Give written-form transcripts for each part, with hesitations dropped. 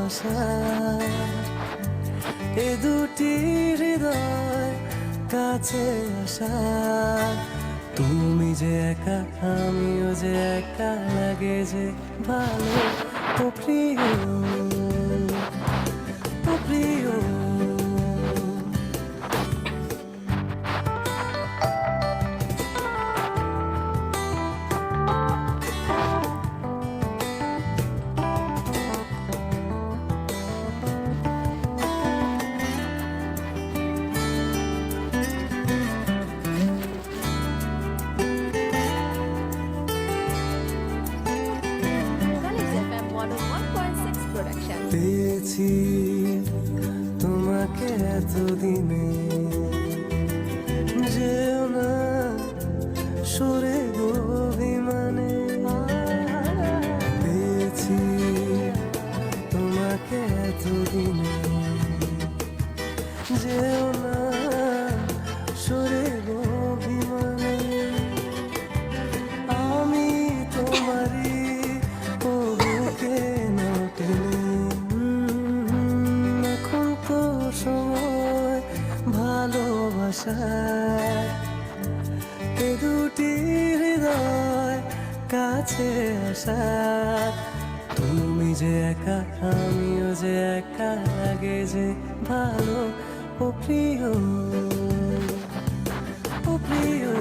ভালোবাসা এ দুটি হৃদয় কাছে আসা তুমি যে একা আমিও যে একা লাগে যে ভালো ও প্রিয় ও প্রিয় পেয়েছি তোমাকে এতদিনে যেও না সরে গো অভিমানে পেয়েছি তোমাকে এতদিনে যেও না সরে গো অভিমানে আমি তোমারই বুকে না টেনে সময় ভালোবাসা এ দুটি হৃদয় কাছে আসা তুমি যে একা আমিও যে একা লাগে যে ভালো ও প্রিয় ও প্রিয়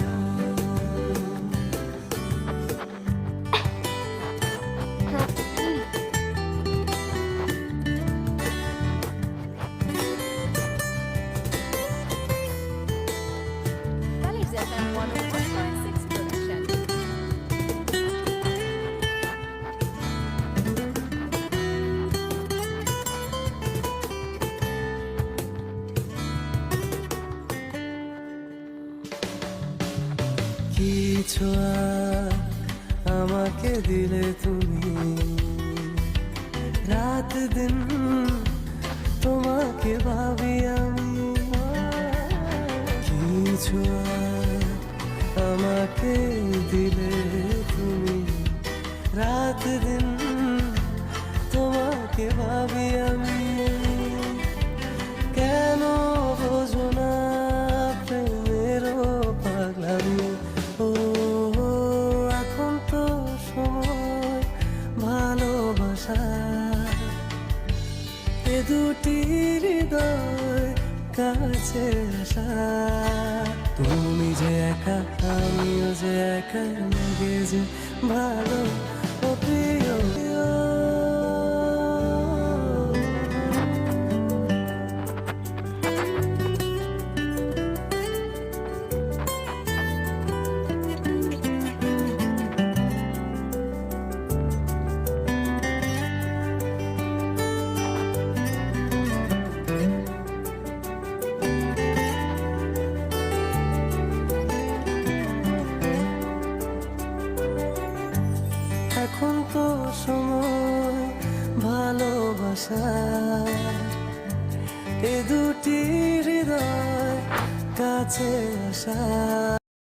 কিছু আমাকে দিলে তুমি রাত দিন তোমাকে ভাবি আমি কিছু আমাকে দিলে তুমি রাত দিন তোমাকে ভাবি আমি কেন বোঝো না প্রেমেরও পাগলামি ও এখন তো সময় ভালোবাসা এ দুটি হৃদয় কাছে আসা তুমি যে একা আমিও যে একা লাগে যে ভালো ও প্রিয় এখন তো সময় ভালোবাসা এ দুটি হৃদয় কাছে আসা।